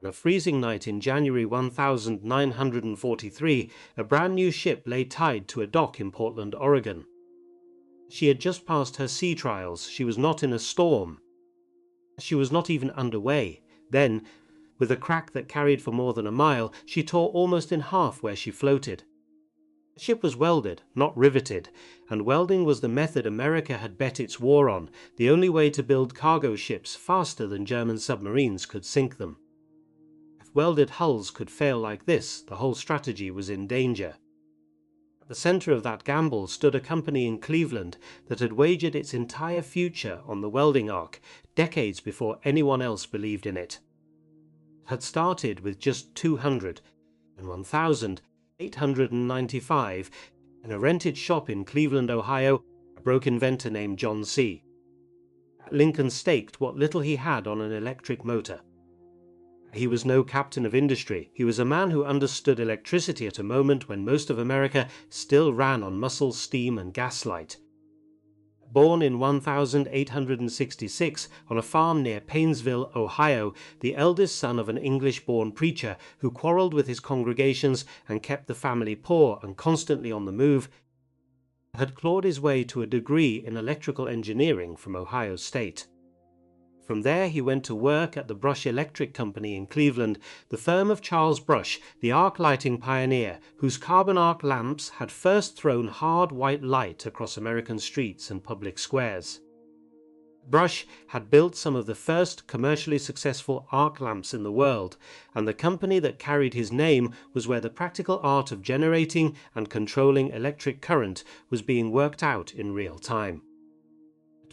On a freezing night in January 1943, a brand new ship lay tied to a dock in Portland, Oregon. She had just passed her sea trials. She was not in a storm. She was not even underway. Then, with a crack that carried for more than a mile, she tore almost in half where she floated. The ship was welded, not riveted, and welding was the method America had bet its war on, the only way to build cargo ships faster than German submarines could sink them. If welded hulls could fail like this, the whole strategy was in danger. At the center of that gamble stood a company in Cleveland that had wagered its entire future on the welding arc, decades before anyone else believed in it. It had started with just 200, and 1,895 in a rented shop in Cleveland, Ohio, a broke inventor named John C. Lincoln staked what little he had on an electric motor. He was no captain of industry. He was a man who understood electricity at a moment when most of America still ran on muscle, steam, and gaslight. Born in 1866 on a farm near Painesville, Ohio, the eldest son of an English-born preacher who quarreled with his congregations and kept the family poor and constantly on the move, had clawed his way to a degree in electrical engineering from Ohio State. From there he went to work at the Brush Electric Company in Cleveland, the firm of Charles Brush, the arc lighting pioneer, whose carbon arc lamps had first thrown hard white light across American streets and public squares. Brush had built some of the first commercially successful arc lamps in the world, and the company that carried his name was where the practical art of generating and controlling electric current was being worked out in real time.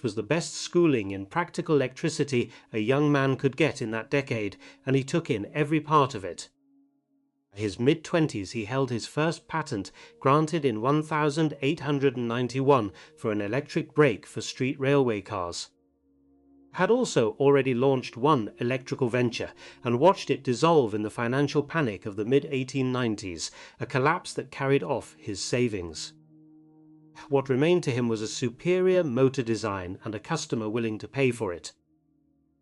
It was the best schooling in practical electricity a young man could get in that decade, and he took in every part of it. By his mid-20s he held his first patent, granted in 1891 for an electric brake for street railway cars. He had also already launched one electrical venture and watched it dissolve in the financial panic of the mid-1890s, a collapse that carried off his savings. What remained to him was a superior motor design and a customer willing to pay for it.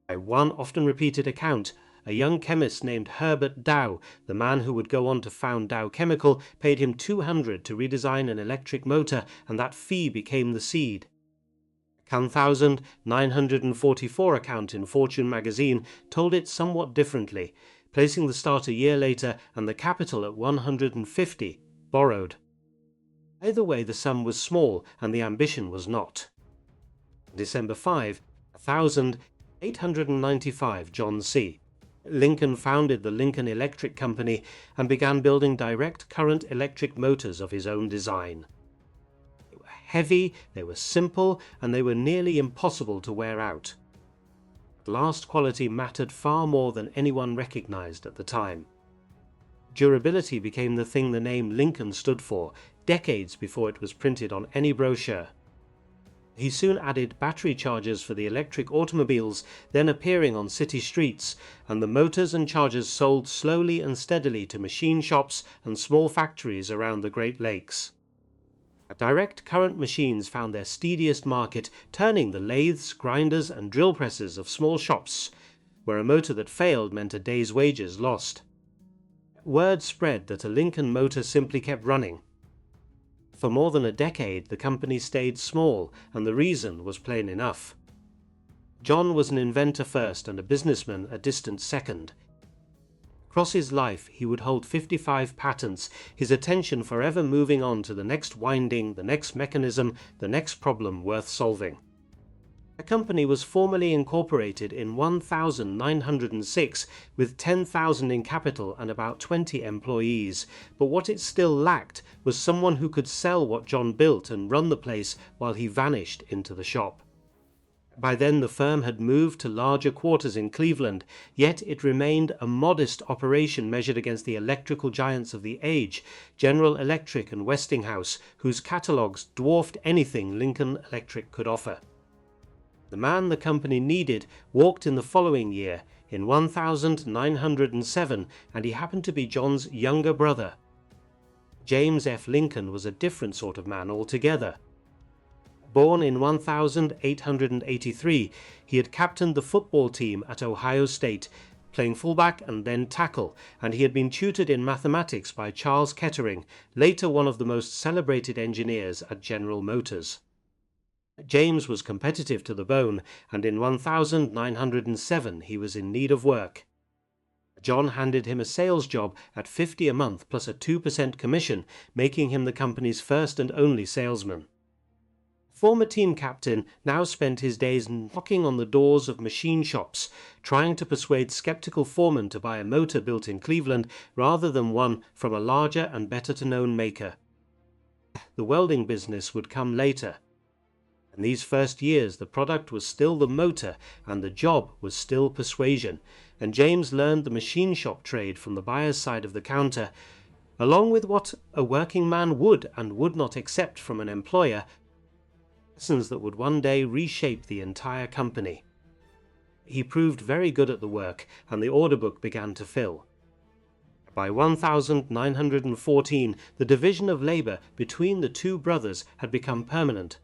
By one often repeated account, a young chemist named Herbert Dow, the man who would go on to found Dow Chemical, paid him $200 to redesign an electric motor, and that fee became the seed. A 1944 account in Fortune magazine told it somewhat differently, placing the start a year later and the capital at $150, borrowed. Either way, the sum was small and the ambition was not. December 5, 1895, John C. Lincoln founded the Lincoln Electric Company and began building direct current electric motors of his own design. They were heavy, they were simple, and they were nearly impossible to wear out. At last, quality mattered far more than anyone recognized at the time. Durability became the thing the name Lincoln stood for, decades before it was printed on any brochure. He soon added battery chargers for the electric automobiles then appearing on city streets, and the motors and chargers sold slowly and steadily to machine shops and small factories around the Great Lakes. Direct current machines found their steadiest market, turning the lathes, grinders, and drill presses of small shops, where a motor that failed meant a day's wages lost. Word spread that a Lincoln motor simply kept running. For more than a decade, the company stayed small, and the reason was plain enough. John was an inventor first and a businessman a distant second. Across his life, he would hold 55 patents, his attention forever moving on to the next winding, the next mechanism, the next problem worth solving. The company was formally incorporated in 1906 with 10,000 in capital and about 20 employees, but what it still lacked was someone who could sell what John built and run the place while he vanished into the shop. By then the firm had moved to larger quarters in Cleveland, yet it remained a modest operation measured against the electrical giants of the age, General Electric and Westinghouse, whose catalogues dwarfed anything Lincoln Electric could offer. The man the company needed walked in the following year, in 1907, and he happened to be John's younger brother. James F. Lincoln was a different sort of man altogether. Born in 1883, he had captained the football team at Ohio State, playing fullback and then tackle, and he had been tutored in mathematics by Charles Kettering, later one of the most celebrated engineers at General Motors. James was competitive to the bone, and in 1907 he was in need of work. John handed him a sales job at $50 a month plus a 2% commission, making him the company's first and only salesman. Former team captain now spent his days knocking on the doors of machine shops, trying to persuade skeptical foremen to buy a motor built in Cleveland rather than one from a larger and better-to-known maker. The welding business would come later. In these first years, the product was still the motor and the job was still persuasion, and James learned the machine shop trade from the buyer's side of the counter, along with what a working man would and would not accept from an employer, lessons that would one day reshape the entire company. He proved very good at the work, and the order book began to fill. By 1914, the division of labor between the two brothers had become permanent.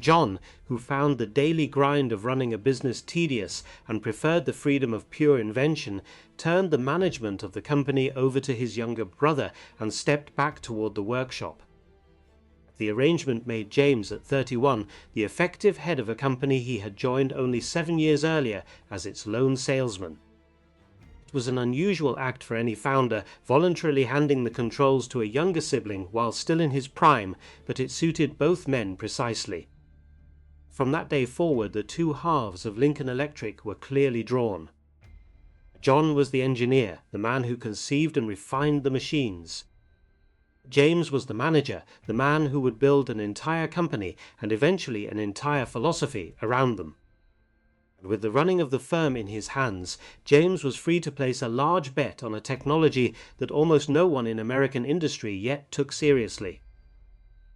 John, who found the daily grind of running a business tedious and preferred the freedom of pure invention, turned the management of the company over to his younger brother and stepped back toward the workshop. The arrangement made James, at 31, the effective head of a company he had joined only 7 years earlier as its lone salesman. It was an unusual act for any founder, voluntarily handing the controls to a younger sibling while still in his prime, but it suited both men precisely. From that day forward, the two halves of Lincoln Electric were clearly drawn. John was the engineer, the man who conceived and refined the machines. James was the manager, the man who would build an entire company and eventually an entire philosophy around them. And with the running of the firm in his hands, James was free to place a large bet on a technology that almost no one in American industry yet took seriously.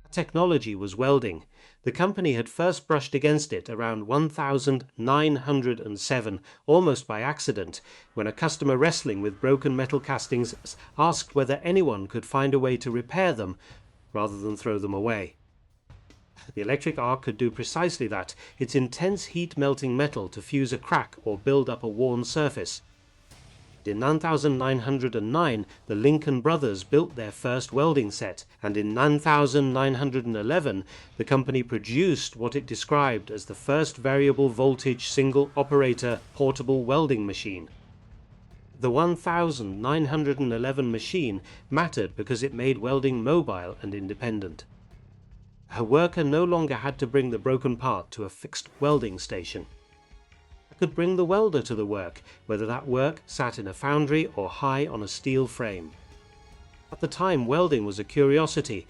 That technology was welding. The company had first brushed against it around 1907, almost by accident, when a customer wrestling with broken metal castings asked whether anyone could find a way to repair them rather than throw them away. The electric arc could do precisely that, its intense heat melting metal to fuse a crack or build up a worn surface. In 1909, the Lincoln brothers built their first welding set, and in 1911, the company produced what it described as the first variable voltage single-operator portable welding machine. The 1911 machine mattered because it made welding mobile and independent. A worker no longer had to bring the broken part to a fixed welding station. Could bring the welder to the work, whether that work sat in a foundry or high on a steel frame. At the time, welding was a curiosity.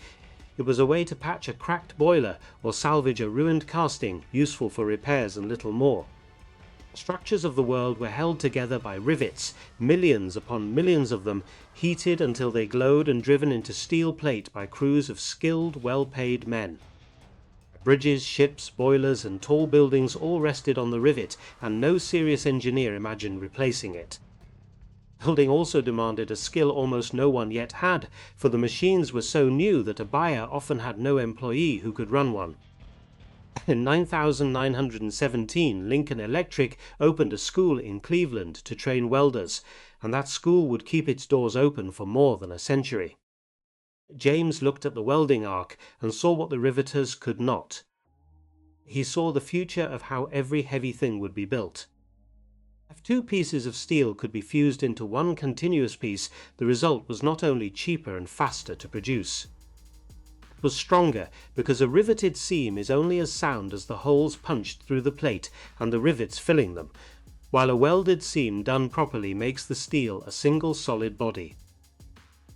It was a way to patch a cracked boiler or salvage a ruined casting, useful for repairs and little more. Structures of the world were held together by rivets, millions upon millions of them, heated until they glowed and driven into steel plate by crews of skilled, well-paid men. Bridges, ships, boilers, and tall buildings all rested on the rivet, and no serious engineer imagined replacing it. Building also demanded a skill almost no one yet had, for the machines were so new that a buyer often had no employee who could run one. In 1917, Lincoln Electric opened a school in Cleveland to train welders, and that school would keep its doors open for more than a century. James looked at the welding arc and saw what the riveters could not. He saw the future of how every heavy thing would be built. If two pieces of steel could be fused into one continuous piece, the result was not only cheaper and faster to produce. It was stronger because a riveted seam is only as sound as the holes punched through the plate and the rivets filling them, while a welded seam done properly makes the steel a single solid body.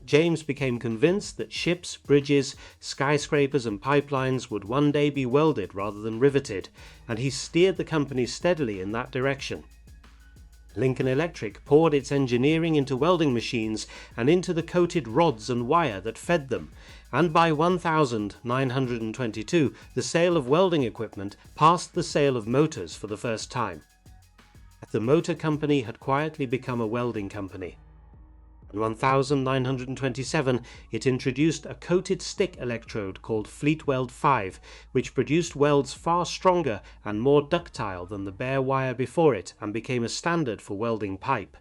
James became convinced that ships, bridges, skyscrapers and pipelines would one day be welded rather than riveted, and he steered the company steadily in that direction. Lincoln Electric poured its engineering into welding machines and into the coated rods and wire that fed them, and by 1922 the sale of welding equipment passed the sale of motors for the first time. The motor company had quietly become a welding company. In 1927, it introduced a coated stick electrode called Fleet Weld 5, which produced welds far stronger and more ductile than the bare wire before it and became a standard for welding pipe.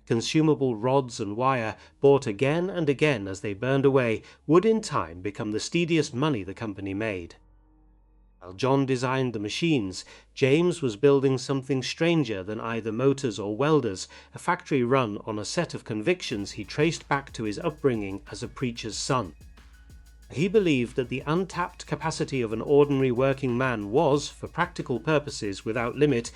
Consumable rods and wire, bought again and again as they burned away, would in time become the steadiest money the company made. While John designed the machines, James was building something stranger than either motors or welders, a factory run on a set of convictions he traced back to his upbringing as a preacher's son. He believed that the untapped capacity of an ordinary working man was, for practical purposes, without limit,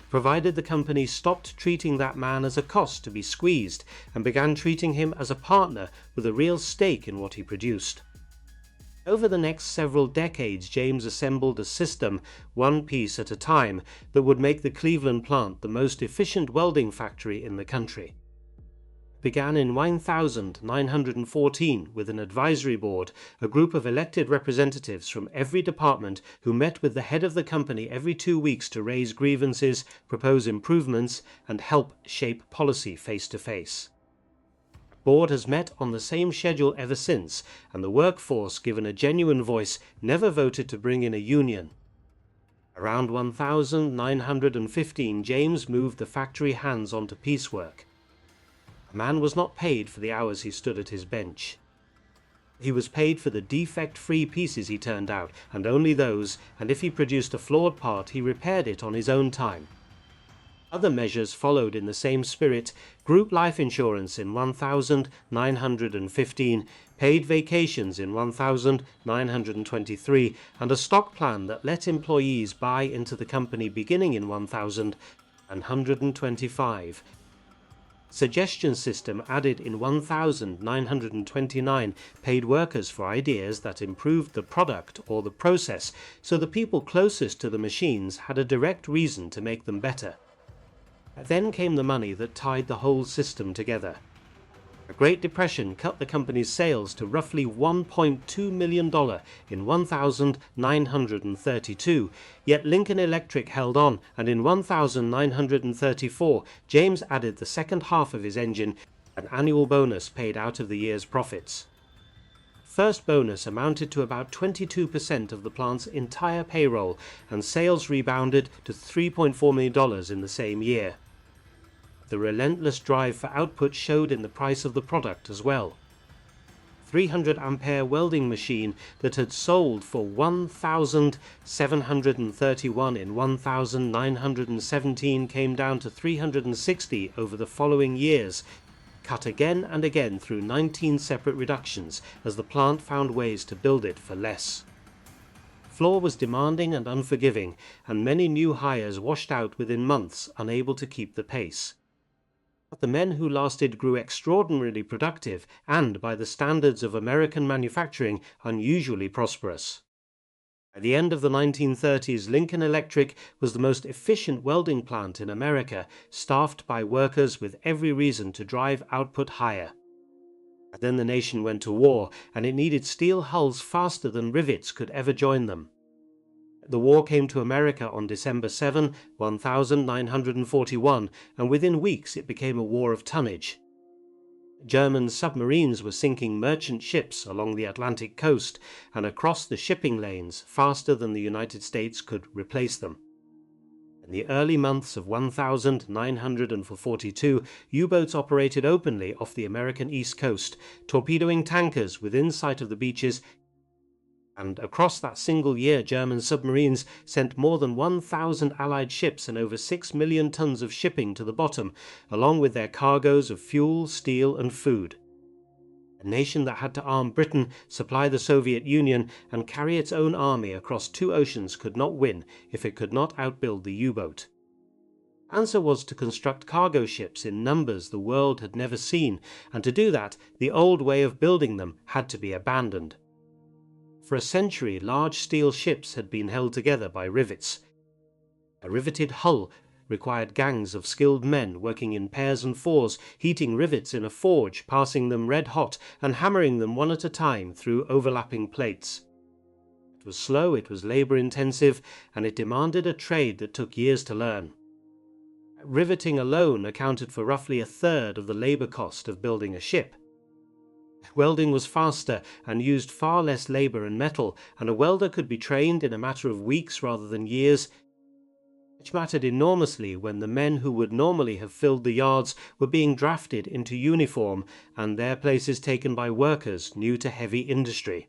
provided the company stopped treating that man as a cost to be squeezed and began treating him as a partner with a real stake in what he produced. Over the next several decades, James assembled a system, one piece at a time, that would make the Cleveland plant the most efficient welding factory in the country. It began in 1914 with an advisory board, a group of elected representatives from every department who met with the head of the company every 2 weeks to raise grievances, propose improvements, and help shape policy face to face. Board has met on the same schedule ever since, and the workforce, given a genuine voice, never voted to bring in a union. Around 1915, James moved the factory hands onto piecework. A man was not paid for the hours he stood at his bench. He was paid for the defect-free pieces he turned out, and only those, and if he produced a flawed part, he repaired it on his own time. Other measures followed in the same spirit: group life insurance in 1915, paid vacations in 1923, and a stock plan that let employees buy into the company beginning in 1925. Suggestion system added in 1929 paid workers for ideas that improved the product or the process, so the people closest to the machines had a direct reason to make them better. Then came the money that tied the whole system together. A Great Depression cut the company's sales to roughly $1.2 million in 1932, yet Lincoln Electric held on, and in 1934 James added the second half of his engine, an annual bonus paid out of the year's profits. First bonus amounted to about 22% of the plant's entire payroll, and sales rebounded to $3.4 million in the same year. The relentless drive for output showed in the price of the product as well. 300-ampere welding machine that had sold for $1,731 in 1917 came down to $360 over the following years, cut again and again through 19 separate reductions as the plant found ways to build it for less. Floor was demanding and unforgiving, and many new hires washed out within months, unable to keep the pace. But the men who lasted grew extraordinarily productive and, by the standards of American manufacturing, unusually prosperous. By the end of the 1930s, Lincoln Electric was the most efficient welding plant in America, staffed by workers with every reason to drive output higher. And then the nation went to war, and it needed steel hulls faster than rivets could ever join them. The war came to America on December 7, 1941, and within weeks it became a war of tonnage. German submarines were sinking merchant ships along the Atlantic coast and across the shipping lanes faster than the United States could replace them. In the early months of 1942, U-boats operated openly off the American East Coast, torpedoing tankers within sight of the beaches, and across that single year German submarines sent more than 1,000 Allied ships and over 6 million tons of shipping to the bottom, along with their cargoes of fuel, steel and food. A nation that had to arm Britain, supply the Soviet Union, and carry its own army across 2 oceans could not win if it could not outbuild the U-boat. The answer was to construct cargo ships in numbers the world had never seen, and to do that, the old way of building them had to be abandoned. For a century, large steel ships had been held together by rivets. A riveted hull required gangs of skilled men working in pairs and fours, heating rivets in a forge, passing them red hot, and hammering them one at a time through overlapping plates. It was slow, it was labor-intensive, and it demanded a trade that took years to learn. Riveting alone accounted for roughly a third of the labor cost of building a ship. Welding was faster and used far less labor and metal, and a welder could be trained in a matter of weeks rather than years, which mattered enormously when the men who would normally have filled the yards were being drafted into uniform and their places taken by workers new to heavy industry.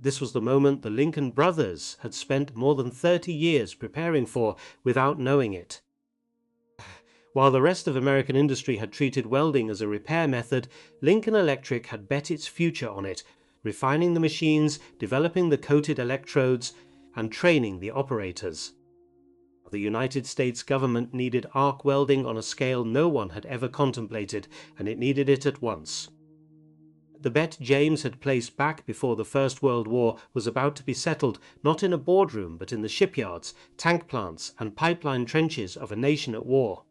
This was the moment the Lincoln brothers had spent more than 30 years preparing for without knowing it. While the rest of American industry had treated welding as a repair method, Lincoln Electric had bet its future on it, refining the machines, developing the coated electrodes, and training the operators. The United States government needed arc welding on a scale no one had ever contemplated, and it needed it at once. The bet James had placed back before the First World War was about to be settled not in a boardroom but in the shipyards, tank plants, and pipeline trenches of a nation at war.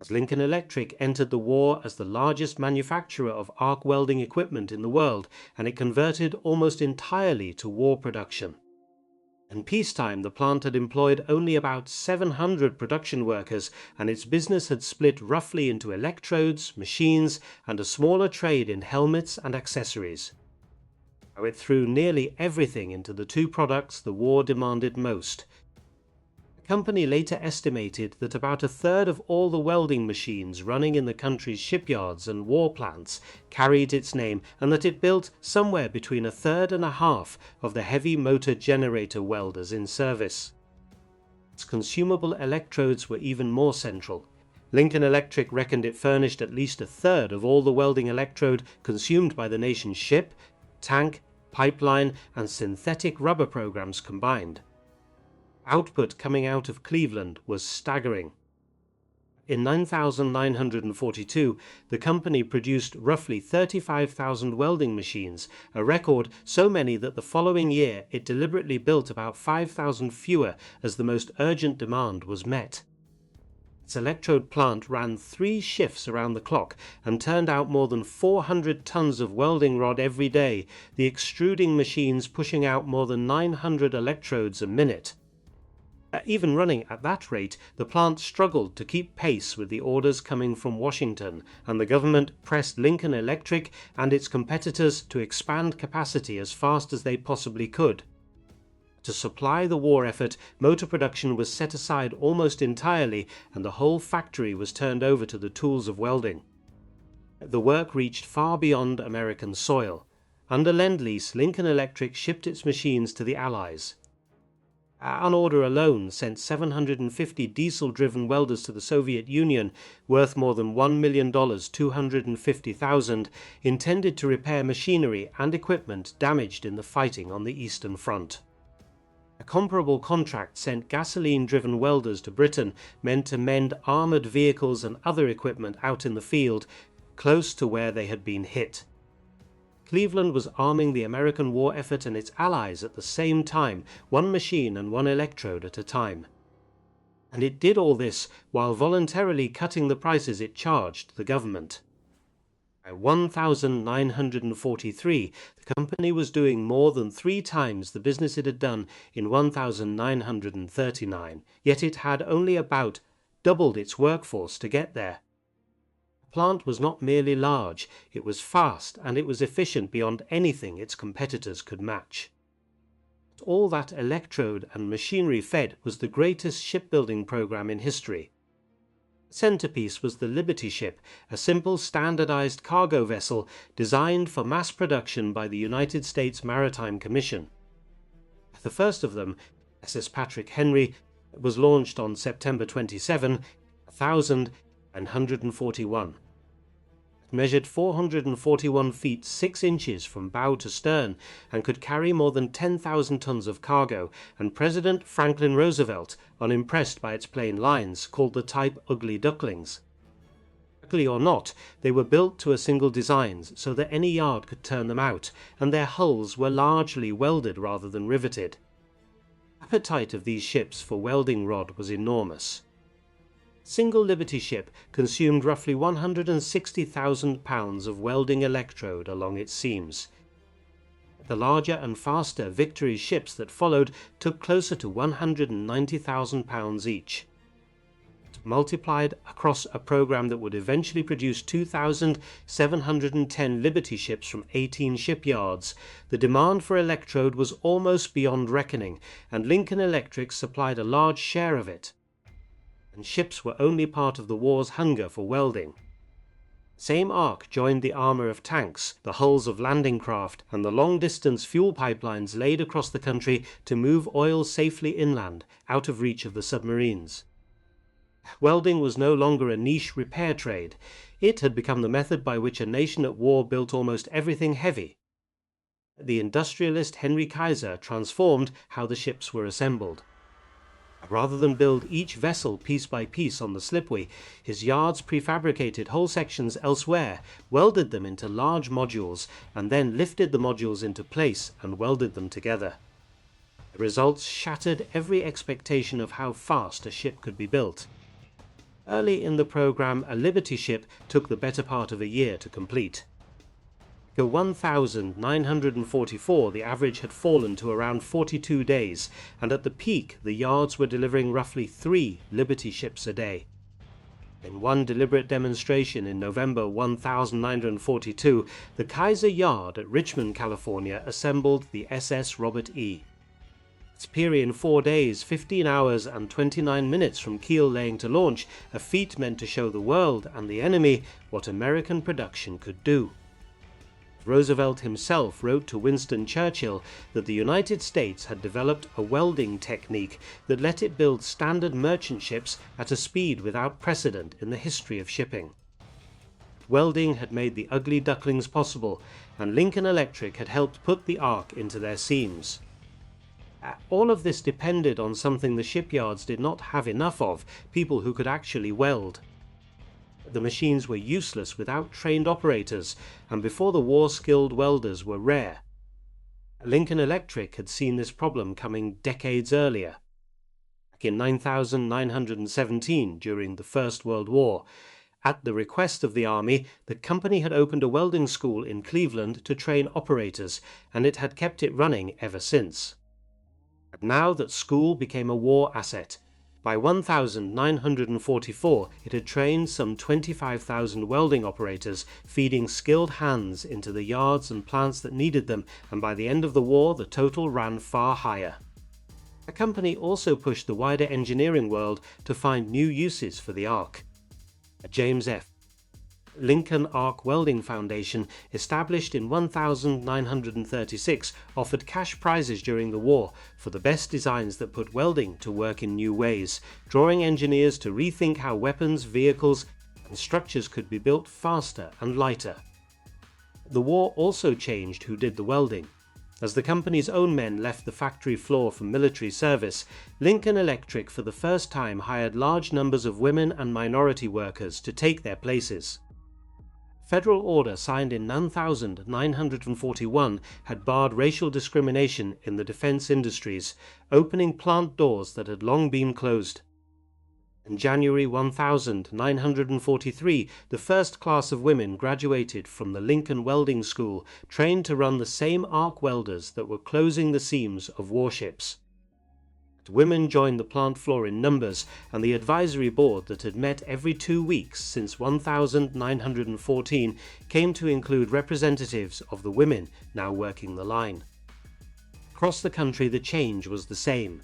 As Lincoln Electric entered the war as the largest manufacturer of arc welding equipment in the world, and it converted almost entirely to war production. In peacetime, the plant had employed only about 700 production workers, and its business had split roughly into electrodes, machines, and a smaller trade in helmets and accessories. It threw nearly everything into the two products the war demanded most. The company later estimated that about a third of all the welding machines running in the country's shipyards and war plants carried its name, and that it built somewhere between a third and a half of the heavy motor generator welders in service. Its consumable electrodes were even more central. Lincoln Electric reckoned it furnished at least a third of all the welding electrode consumed by the nation's ship, tank, pipeline, and synthetic rubber programs combined. Output coming out of Cleveland was staggering. In 9,942, the company produced roughly 35,000 welding machines, a record so many that the following year it deliberately built about 5,000 fewer as the most urgent demand was met. Its electrode plant ran 3 shifts around the clock and turned out more than 400 tons of welding rod every day, the extruding machines pushing out more than 900 electrodes a minute. Even running at that rate, the plant struggled to keep pace with the orders coming from Washington, and the government pressed Lincoln Electric and its competitors to expand capacity as fast as they possibly could. To supply the war effort, motor production was set aside almost entirely, and the whole factory was turned over to the tools of welding. The work reached far beyond American soil. Under Lend-Lease, Lincoln Electric shipped its machines to the Allies. An order alone sent 750 diesel-driven welders to the Soviet Union, worth more than $1 million, $250,000, intended to repair machinery and equipment damaged in the fighting on the Eastern Front. A comparable contract sent gasoline-driven welders to Britain, meant to mend armoured vehicles and other equipment out in the field, close to where they had been hit. Cleveland was arming the American war effort and its allies at the same time, one machine and one electrode at a time. And it did all this while voluntarily cutting the prices it charged the government. By 1943, the company was doing more than 3 times the business it had done in 1939, yet it had only about doubled its workforce to get there. The plant was not merely large, it was fast, and it was efficient beyond anything its competitors could match. All that electrode and machinery fed was the greatest shipbuilding program in history. The centerpiece was the Liberty ship, a simple standardized cargo vessel designed for mass production by the United States Maritime Commission. The first of them, SS Patrick Henry, was launched on September 27, 1941. It measured 441 feet 6 inches from bow to stern and could carry more than 10,000 tons of cargo, and President Franklin Roosevelt, unimpressed by its plain lines, called the type ugly ducklings. Ugly or not, they were built to a single designs so that any yard could turn them out, and their hulls were largely welded rather than riveted. The appetite of these ships for welding rod was enormous. A single Liberty ship consumed roughly 160,000 pounds of welding electrode along its seams. The larger and faster Victory ships that followed took closer to 190,000 pounds each. multiplied across a program that would eventually produce 2,710 Liberty ships from 18 shipyards. The demand for electrode was almost beyond reckoning, and Lincoln Electric supplied a large share of it. And ships were only part of the war's hunger for welding. Same arc joined the armor of tanks, the hulls of landing craft, and the long-distance fuel pipelines laid across the country to move oil safely inland, out of reach of the submarines. Welding was no longer a niche repair trade. It had become the method by which a nation at war built almost everything heavy. The industrialist Henry Kaiser transformed how the ships were assembled. Rather than build each vessel piece by piece on the slipway, his yards prefabricated whole sections elsewhere, welded them into large modules, and then lifted the modules into place and welded them together. The results shattered every expectation of how fast a ship could be built. Early in the program, a Liberty ship took the better part of a year to complete. At 1,944, the average had fallen to around 42 days, and at the peak, the yards were delivering roughly 3 Liberty ships a day. In one deliberate demonstration in November 1942, the Kaiser Yard at Richmond, California, assembled the SS Robert E. Its period in 4 days, 15 hours and 29 minutes from keel laying to launch, a feat meant to show the world and the enemy what American production could do. Roosevelt himself wrote to Winston Churchill that the United States had developed a welding technique that let it build standard merchant ships at a speed without precedent in the history of shipping. Welding had made the ugly ducklings possible, and Lincoln Electric had helped put the arc into their seams. All of this depended on something the shipyards did not have enough of: people who could actually weld. The machines were useless without trained operators, and before the war, skilled welders were rare. Lincoln Electric had seen this problem coming decades earlier. Back in 9917, during the First World War, at the request of the Army, the company had opened a welding school in Cleveland to train operators, and it had kept it running ever since. But now that school became a war asset. By 1944, it had trained some 25,000 welding operators, feeding skilled hands into the yards and plants that needed them, and by the end of the war, the total ran far higher. The company also pushed the wider engineering world to find new uses for the arc. James F. Lincoln Arc Welding Foundation, established in 1936, offered cash prizes during the war for the best designs that put welding to work in new ways, drawing engineers to rethink how weapons, vehicles, and structures could be built faster and lighter. The war also changed who did the welding. As the company's own men left the factory floor for military service, Lincoln Electric for the first time hired large numbers of women and minority workers to take their places. Federal order signed in 1941 had barred racial discrimination in the defense industries, opening plant doors that had long been closed. In January 1943, the first class of women graduated from the Lincoln Welding School, trained to run the same arc welders that were closing the seams of warships. Women joined the plant floor in numbers, and the advisory board that had met every 2 weeks since 1914 came to include representatives of the women now working the line. Across the country, the change was the same.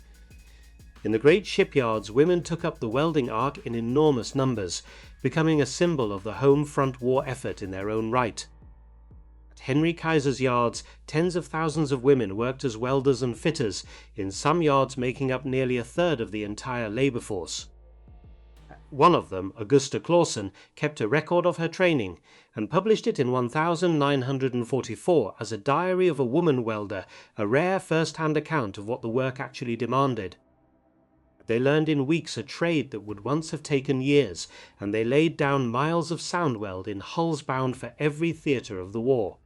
In the great shipyards, women took up the welding arc in enormous numbers, becoming a symbol of the home front war effort in their own right. At Henry Kaiser's yards, tens of thousands of women worked as welders and fitters, in some yards making up nearly a third of the entire labor force. One of them, Augusta Clausen, kept a record of her training and published it in 1944 as a diary of a woman welder, a rare first-hand account of what the work actually demanded. They learned in weeks a trade that would once have taken years, and they laid down miles of sound weld in hulls bound for every theater of the war.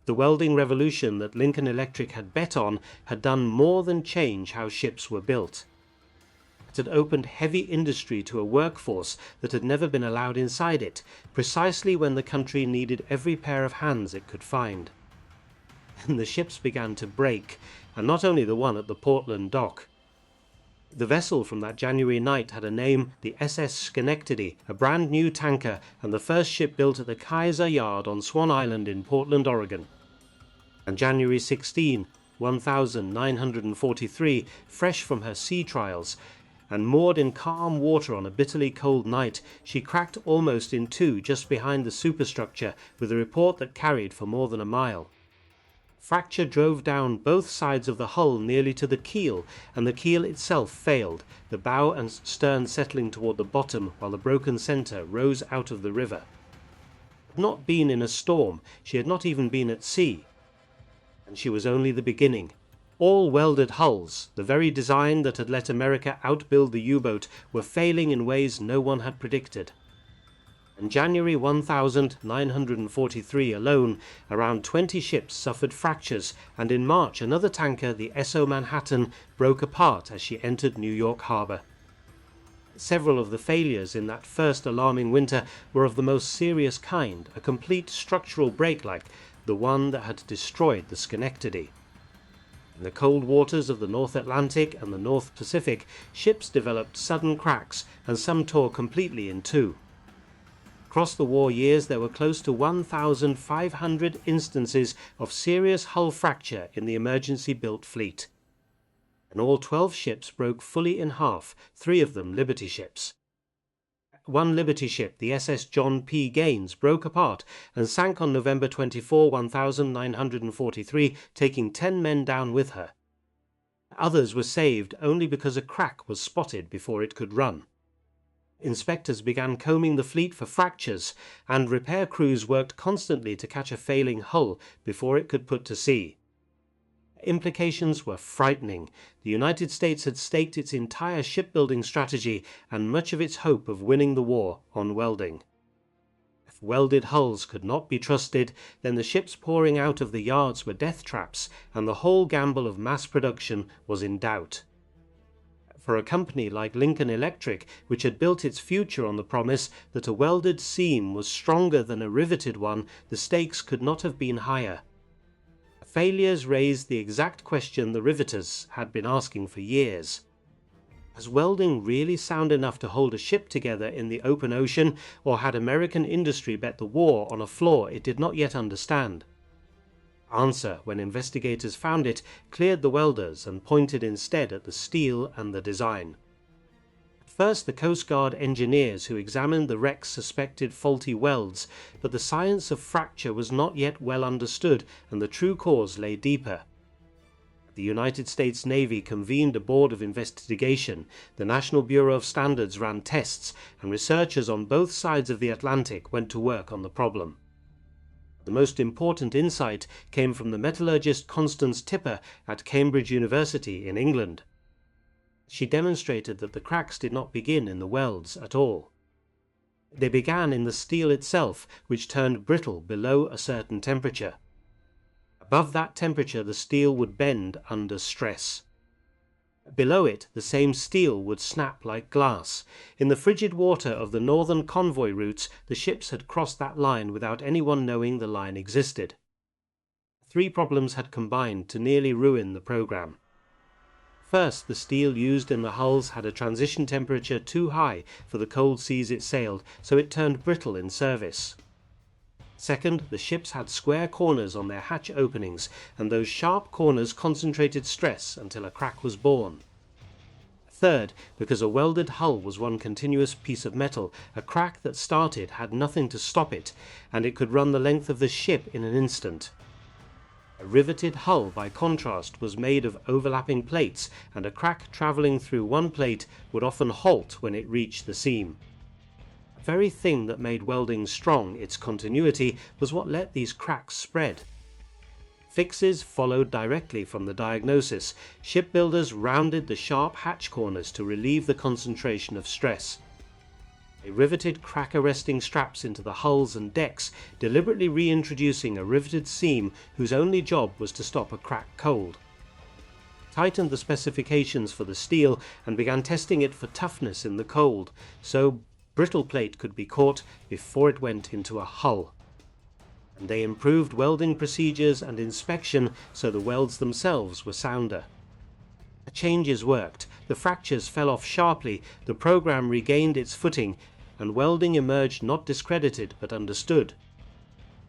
The welding revolution that Lincoln Electric had bet on had done more than change how ships were built. It had opened heavy industry to a workforce that had never been allowed inside it, precisely when the country needed every pair of hands it could find. And the ships began to break, and not only the one at the Portland dock. The vessel from that January night had a name, the SS Schenectady, a brand new tanker and the first ship built at the Kaiser Yard on Swan Island in Portland, Oregon. And January 16, 1943, fresh from her sea trials, and moored in calm water on a bitterly cold night, she cracked almost in two just behind the superstructure with a report that carried for more than a mile. Fracture drove down both sides of the hull nearly to the keel, and the keel itself failed, the bow and stern settling toward the bottom while the broken center rose out of the river. She had not been in a storm, she had not even been at sea. And she was only the beginning. All welded hulls, the very design that had let America outbuild the U-boat, were failing in ways no one had predicted. In January 1943 alone, around 20 ships suffered fractures, and in March another tanker, the SO Manhattan, broke apart as she entered New York Harbor. Several of the failures in that first alarming winter were of the most serious kind, a complete structural break like the one that had destroyed the Schenectady. In the cold waters of the North Atlantic and the North Pacific, ships developed sudden cracks, and some tore completely in two. Across the war years, there were close to 1,500 instances of serious hull fracture in the emergency-built fleet. And all 12 ships broke fully in half, 3 of them Liberty ships. One Liberty ship, the SS John P. Gaines, broke apart and sank on November 24, 1943, taking 10 men down with her. Others were saved only because a crack was spotted before it could run. Inspectors began combing the fleet for fractures, and repair crews worked constantly to catch a failing hull before it could put to sea. Implications were frightening. The United States had staked its entire shipbuilding strategy and much of its hope of winning the war on welding. If welded hulls could not be trusted, then the ships pouring out of the yards were death traps, and the whole gamble of mass production was in doubt. For a company like Lincoln Electric, which had built its future on the promise that a welded seam was stronger than a riveted one, the stakes could not have been higher. Failures raised the exact question the riveters had been asking for years. Was welding really sound enough to hold a ship together in the open ocean, or had American industry bet the war on a flaw it did not yet understand? Answer, when investigators found it, cleared the welders and pointed instead at the steel and the design. At first the Coast Guard engineers who examined the wreck's suspected faulty welds, but the science of fracture was not yet well understood and the true cause lay deeper. The United States Navy convened a board of investigation, the National Bureau of Standards ran tests, and researchers on both sides of the Atlantic went to work on the problem. The most important insight came from the metallurgist Constance Tipper at Cambridge University in England. She demonstrated that the cracks did not begin in the welds at all. They began in the steel itself, which turned brittle below a certain temperature. Above that temperature, the steel would bend under stress. Below it, the same steel would snap like glass. In the frigid water of the northern convoy routes, the ships had crossed that line without anyone knowing the line existed. 3 problems had combined to nearly ruin the program. First, the steel used in the hulls had a transition temperature too high for the cold seas it sailed, so it turned brittle in service. Second, the ships had square corners on their hatch openings, and those sharp corners concentrated stress until a crack was born. Third, because a welded hull was one continuous piece of metal, a crack that started had nothing to stop it, and it could run the length of the ship in an instant. A riveted hull, by contrast, was made of overlapping plates, and a crack travelling through one plate would often halt when it reached the seam. The very thing that made welding strong, its continuity, was what let these cracks spread. Fixes followed directly from the diagnosis. Shipbuilders rounded the sharp hatch corners to relieve the concentration of stress. They riveted crack-arresting straps into the hulls and decks, deliberately reintroducing a riveted seam whose only job was to stop a crack cold. Tightened the specifications for the steel and began testing it for toughness in the cold, so brittle plate could be caught before it went into a hull. And they improved welding procedures and inspection so the welds themselves were sounder. The changes worked. The fractures fell off sharply, the program regained its footing, and welding emerged not discredited but understood.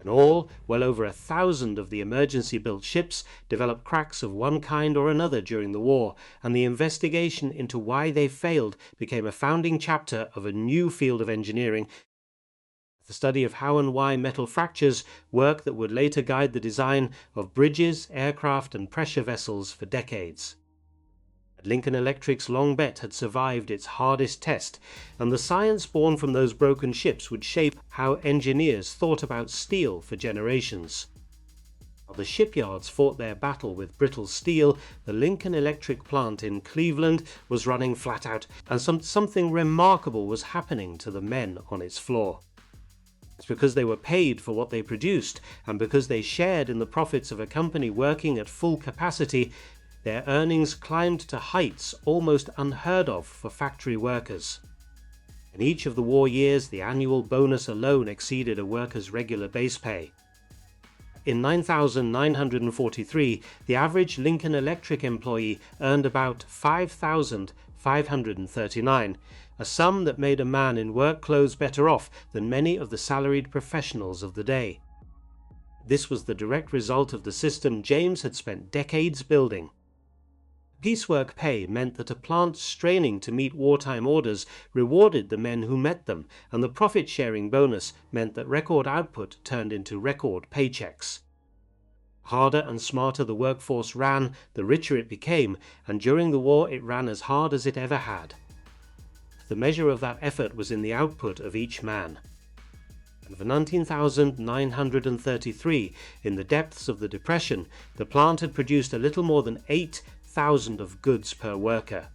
In all, well over 1,000 of the emergency-built ships developed cracks of one kind or another during the war, and the investigation into why they failed became a founding chapter of a new field of engineering, the study of how and why metal fractures, work that would later guide the design of bridges, aircraft, and pressure vessels for decades. Lincoln Electric's long bet had survived its hardest test, and the science born from those broken ships would shape how engineers thought about steel for generations. While the shipyards fought their battle with brittle steel, the Lincoln Electric plant in Cleveland was running flat out, and something remarkable was happening to the men on its floor. It's because they were paid for what they produced, and because they shared in the profits of a company working at full capacity, their earnings climbed to heights almost unheard of for factory workers. In each of the war years, the annual bonus alone exceeded a worker's regular base pay. In 9,943, the average Lincoln Electric employee earned about $5,539, a sum that made a man in work clothes better off than many of the salaried professionals of the day. This was the direct result of the system James had spent decades building. Piecework pay meant that a plant straining to meet wartime orders rewarded the men who met them, and the profit-sharing bonus meant that record output turned into record paychecks. The harder and smarter the workforce ran, the richer it became, and during the war it ran as hard as it ever had. The measure of that effort was in the output of each man. And for 19,933, in the depths of the Depression, the plant had produced a little more than 8,000 of goods per worker.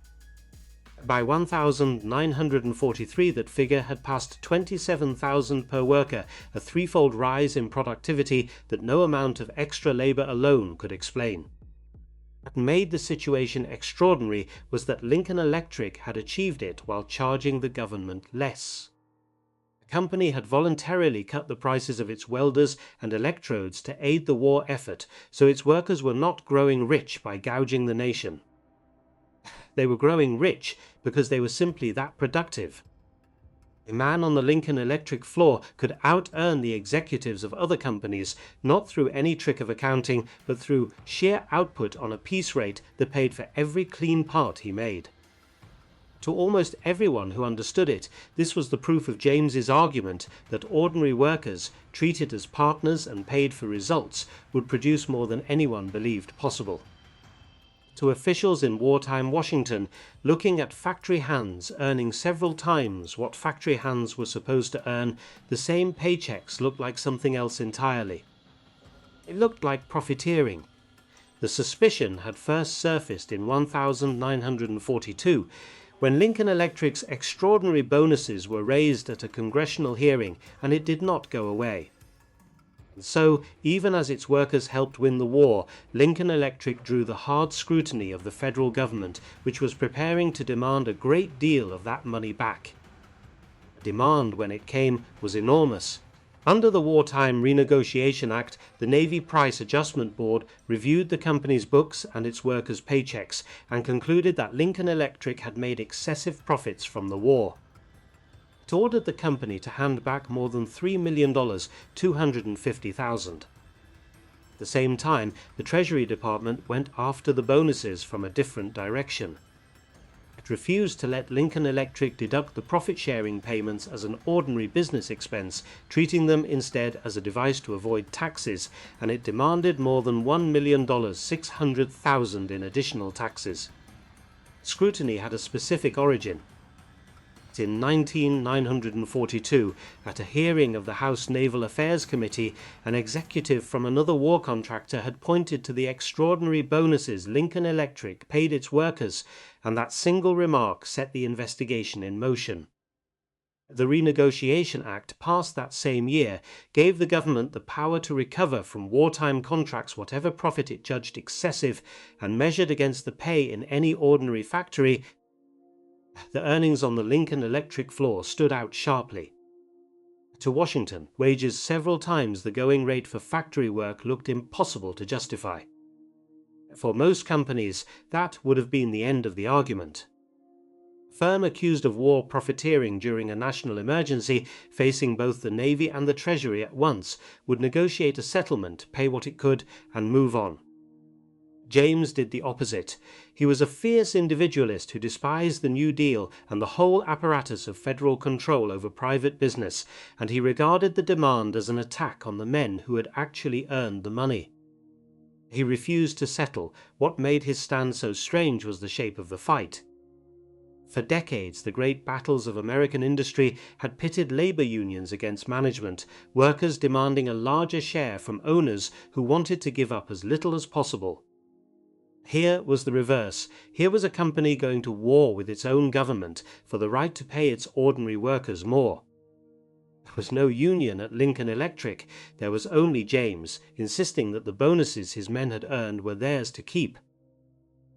By 1943, that figure had passed 27,000 per worker, a threefold rise in productivity that no amount of extra labor alone could explain. What made the situation extraordinary was that Lincoln Electric had achieved it while charging the government less. The company had voluntarily cut the prices of its welders and electrodes to aid the war effort, so its workers were not growing rich by gouging the nation. They were growing rich because they were simply that productive. A man on the Lincoln Electric floor could out-earn the executives of other companies, not through any trick of accounting, but through sheer output on a piece rate that paid for every clean part he made. To almost everyone who understood it, this was the proof of James's argument that ordinary workers, treated as partners and paid for results, would produce more than anyone believed possible. To officials in wartime Washington, looking at factory hands earning several times what factory hands were supposed to earn, the same paychecks looked like something else entirely. It looked like profiteering. The suspicion had first surfaced in 1942, when Lincoln Electric's extraordinary bonuses were raised at a congressional hearing, and it did not go away. And so, even as its workers helped win the war, Lincoln Electric drew the hard scrutiny of the federal government, which was preparing to demand a great deal of that money back. The demand, when it came, was enormous. Under the Wartime Renegotiation Act, the Navy Price Adjustment Board reviewed the company's books and its workers' paychecks, and concluded that Lincoln Electric had made excessive profits from the war. It ordered the company to hand back more than $3 million, $250,000. At the same time, the Treasury Department went after the bonuses from a different direction. It refused to let Lincoln Electric deduct the profit-sharing payments as an ordinary business expense, treating them instead as a device to avoid taxes, and it demanded more than $1 million, $600,000 in additional taxes. Scrutiny had a specific origin. In 1942, at a hearing of the House Naval Affairs Committee, an executive from another war contractor had pointed to the extraordinary bonuses Lincoln Electric paid its workers, and that single remark set the investigation in motion. The Renegotiation Act, passed that same year, gave the government the power to recover from wartime contracts whatever profit it judged excessive, and measured against the pay in any ordinary factory, the earnings on the Lincoln Electric floor stood out sharply. To Washington, wages several times the going rate for factory work looked impossible to justify. For most companies, that would have been the end of the argument. A firm accused of war profiteering during a national emergency, facing both the Navy and the Treasury at once, would negotiate a settlement, pay what it could, and move on. James did the opposite. He was a fierce individualist who despised the New Deal and the whole apparatus of federal control over private business, and he regarded the demand as an attack on the men who had actually earned the money. He refused to settle. What made his stand so strange was the shape of the fight. For decades, the great battles of American industry had pitted labor unions against management, workers demanding a larger share from owners who wanted to give up as little as possible. Here was the reverse. Here was a company going to war with its own government for the right to pay its ordinary workers more. There was no union at Lincoln Electric. There was only James, insisting that the bonuses his men had earned were theirs to keep.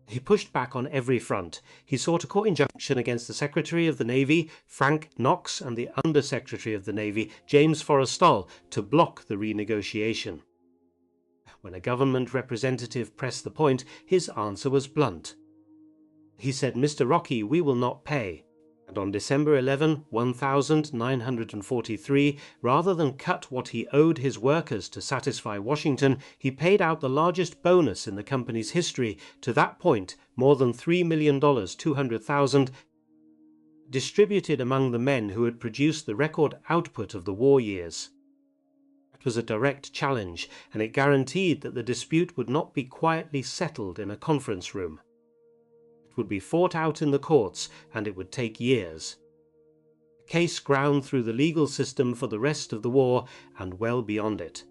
He pushed back on every front. He sought a court injunction against the Secretary of the Navy, Frank Knox, and the Under Secretary of the Navy, James Forrestal, to block the renegotiation. When a government representative pressed the point, his answer was blunt. He said, "Mr. Rocky, we will not pay." And on December 11, 1943, rather than cut what he owed his workers to satisfy Washington, he paid out the largest bonus in the company's history, to that point more than $3,200,000, distributed among the men who had produced the record output of the war years. It was a direct challenge, and it guaranteed that the dispute would not be quietly settled in a conference room. It would be fought out in the courts, and it would take years. A case ground through the legal system for the rest of the war, and well beyond it.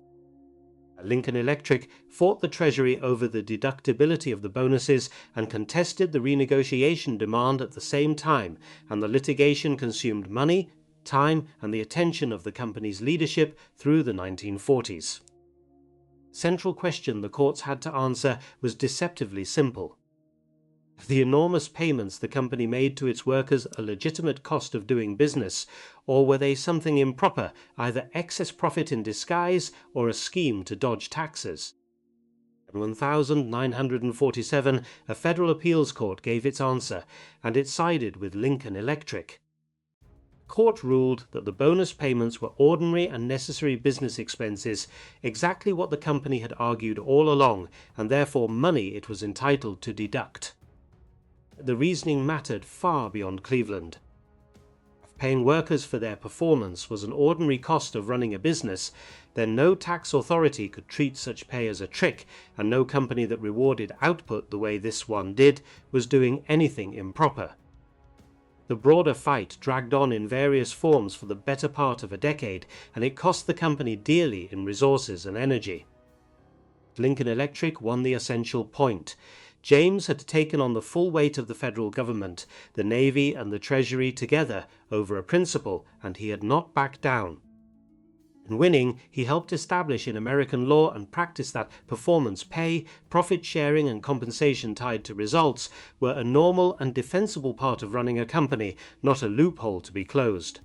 Lincoln Electric fought the Treasury over the deductibility of the bonuses and contested the renegotiation demand at the same time, and the litigation consumed money, time, and the attention of the company's leadership through the 1940s. The central question the courts had to answer was deceptively simple. The enormous payments the company made to its workers a legitimate cost of doing business, or were they something improper, either excess profit in disguise or a scheme to dodge taxes? In 1947, a federal appeals court gave its answer, and it sided with Lincoln Electric. The court ruled that the bonus payments were ordinary and necessary business expenses, exactly what the company had argued all along, and therefore money it was entitled to deduct. The reasoning mattered far beyond Cleveland. If paying workers for their performance was an ordinary cost of running a business, then no tax authority could treat such pay as a trick, and no company that rewarded output the way this one did was doing anything improper. The broader fight dragged on in various forms for the better part of a decade, and it cost the company dearly in resources and energy. Lincoln Electric won the essential point. James had taken on the full weight of the federal government, the Navy and the Treasury together over a principle, and he had not backed down. In winning, he helped establish in American law and practice that performance pay, profit sharing, and compensation tied to results were a normal and defensible part of running a company, not a loophole to be closed.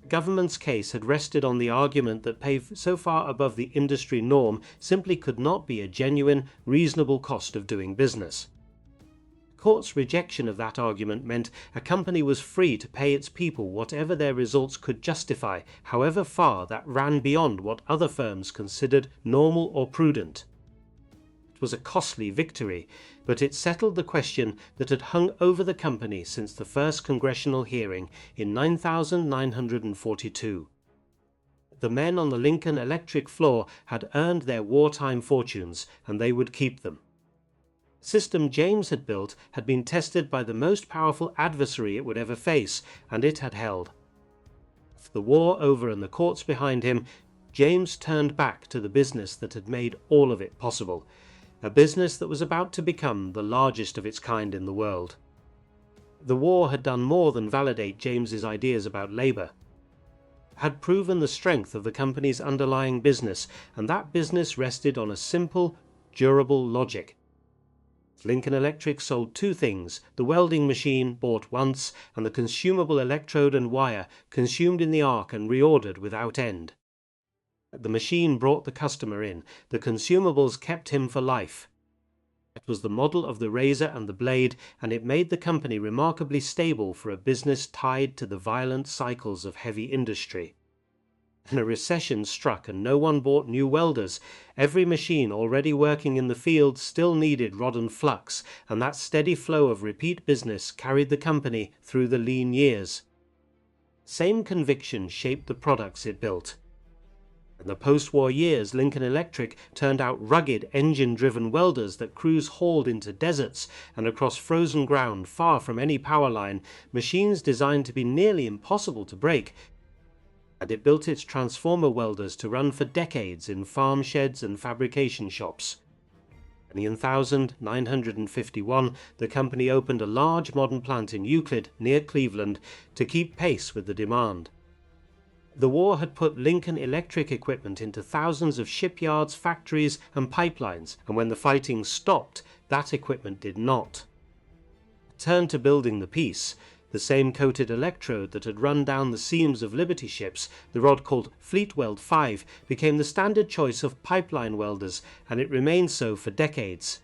The government's case had rested on the argument that pay so far above the industry norm simply could not be a genuine, reasonable cost of doing business. The court's rejection of that argument meant a company was free to pay its people whatever their results could justify, however far that ran beyond what other firms considered normal or prudent. It was a costly victory, but it settled the question that had hung over the company since the first congressional hearing in 1942. The men on the Lincoln Electric floor had earned their wartime fortunes, and they would keep them. The system James had built had been tested by the most powerful adversary it would ever face, and it had held. With the war over and the courts behind him, James turned back to the business that had made all of it possible, a business that was about to become the largest of its kind in the world. The war had done more than validate James's ideas about labor. It had proven the strength of the company's underlying business, and that business rested on a simple, durable logic. Lincoln Electric sold two things: the welding machine, bought once, and the consumable electrode and wire, consumed in the arc and reordered without end. The machine brought the customer in, the consumables kept him for life. It was the model of the razor and the blade, and it made the company remarkably stable for a business tied to the violent cycles of heavy industry. When a recession struck and no one bought new welders, every machine already working in the field still needed rod and flux, and that steady flow of repeat business carried the company through the lean years. Same conviction shaped the products it built. In the post-war years, Lincoln Electric turned out rugged, engine-driven welders that crews hauled into deserts and across frozen ground far from any power line, machines designed to be nearly impossible to break. And it built its transformer welders to run for decades in farm sheds and fabrication shops. And in 1951, the company opened a large modern plant in Euclid, near Cleveland, to keep pace with the demand. The war had put Lincoln Electric equipment into thousands of shipyards, factories, and pipelines, and when the fighting stopped, that equipment did not. Turned to building the piece. The same coated electrode that had run down the seams of Liberty ships, the rod called Fleet Weld 5, became the standard choice of pipeline welders, and it remained so for decades.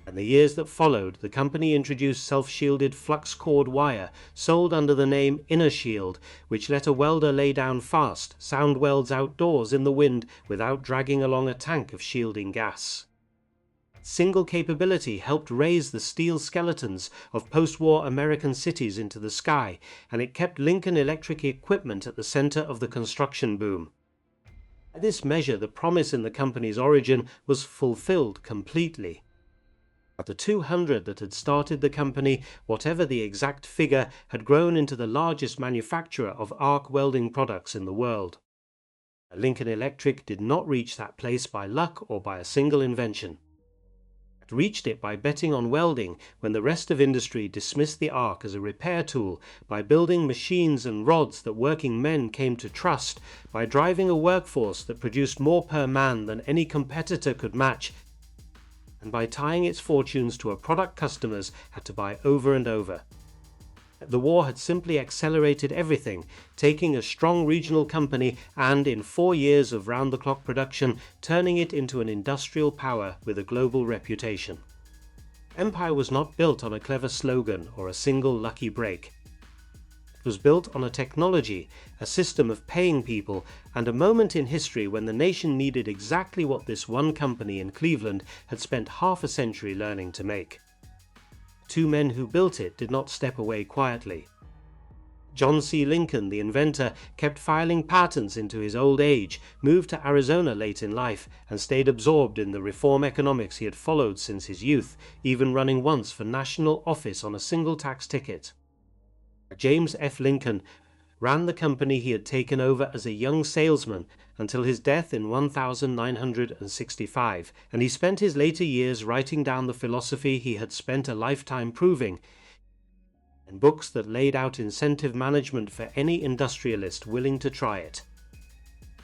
In the years that followed, the company introduced self-shielded flux cord wire, sold under the name Inner Shield, which let a welder lay down fast, sound welds outdoors in the wind without dragging along a tank of shielding gas. Single capability helped raise the steel skeletons of post-war American cities into the sky, and it kept Lincoln Electric equipment at the center of the construction boom. By this measure, the promise in the company's origin was fulfilled completely. The 200 that had started the company, whatever the exact figure, had grown into the largest manufacturer of arc welding products in the world. Lincoln Electric did not reach that place by luck or by a single invention. It reached it by betting on welding when the rest of industry dismissed the arc as a repair tool, by building machines and rods that working men came to trust, by driving a workforce that produced more per man than any competitor could match, and by tying its fortunes to a product customers had to buy over and over. The war had simply accelerated everything, taking a strong regional company and, in 4 years of round-the-clock production, turning it into an industrial power with a global reputation. Empire was not built on a clever slogan or a single lucky break. It was built on a technology, a system of paying people, and a moment in history when the nation needed exactly what this one company in Cleveland had spent half a century learning to make. 2 men who built it did not step away quietly. John C. Lincoln, the inventor, kept filing patents into his old age, moved to Arizona late in life, and stayed absorbed in the reform economics he had followed since his youth, even running once for national office on a single tax ticket. James F. Lincoln ran the company he had taken over as a young salesman until his death in 1965, and he spent his later years writing down the philosophy he had spent a lifetime proving in books that laid out incentive management for any industrialist willing to try it.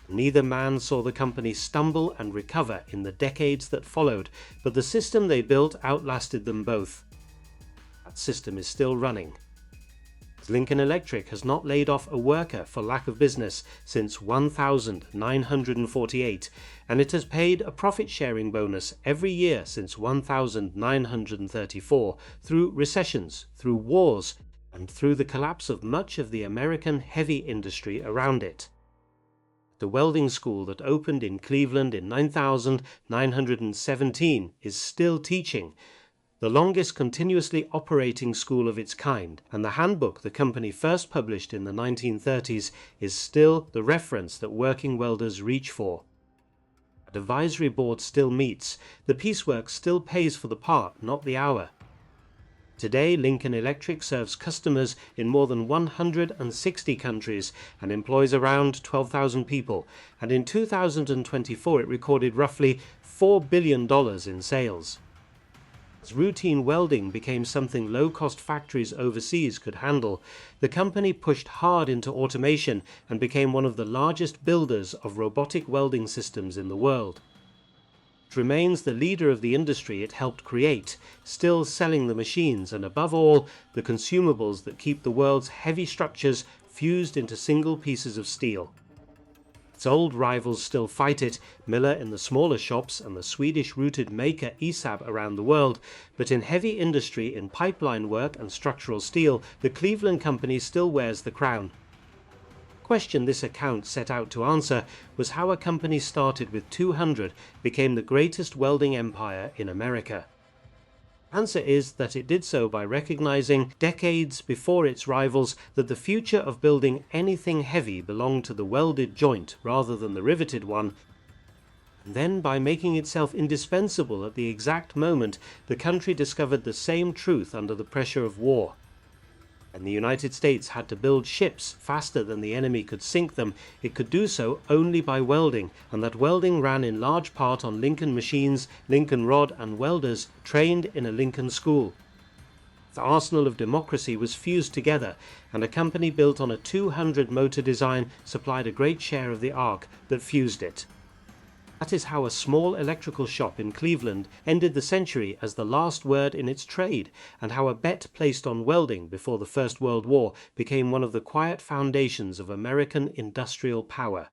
Neither man saw the company stumble and recover in the decades that followed, but the system they built outlasted them both. That system is still running. Lincoln Electric has not laid off a worker for lack of business since 1948, and it has paid a profit-sharing bonus every year since 1934, through recessions, through wars, and through the collapse of much of the American heavy industry around it. The welding school that opened in Cleveland in 1917 is still teaching, the longest continuously operating school of its kind, and the handbook the company first published in the 1930s is still the reference that working welders reach for. An advisory board still meets, the piecework still pays for the part, not the hour. Today, Lincoln Electric serves customers in more than 160 countries and employs around 12,000 people, and in 2024 it recorded roughly $4 billion in sales. As routine welding became something low-cost factories overseas could handle, the company pushed hard into automation and became one of the largest builders of robotic welding systems in the world. It remains the leader of the industry it helped create, still selling the machines and, above all, the consumables that keep the world's heavy structures fused into single pieces of steel. Its old rivals still fight it, Miller in the smaller shops and the Swedish-rooted maker ESAB around the world, but in heavy industry, in pipeline work and structural steel, the Cleveland Company still wears the crown. The question this account set out to answer was how a company started with 200 became the greatest welding empire in America. The answer is that it did so by recognizing, decades before its rivals, that the future of building anything heavy belonged to the welded joint rather than the riveted one, and then by making itself indispensable at the exact moment the country discovered the same truth under the pressure of war. And the United States had to build ships faster than the enemy could sink them, it could do so only by welding, and that welding ran in large part on Lincoln machines, Lincoln rod and welders trained in a Lincoln school. The arsenal of democracy was fused together, and a company built on a 200 motor design supplied a great share of the arc that fused it. That is how a small electrical shop in Cleveland ended the century as the last word in its trade, and how a bet placed on welding before the First World War became one of the quiet foundations of American industrial power.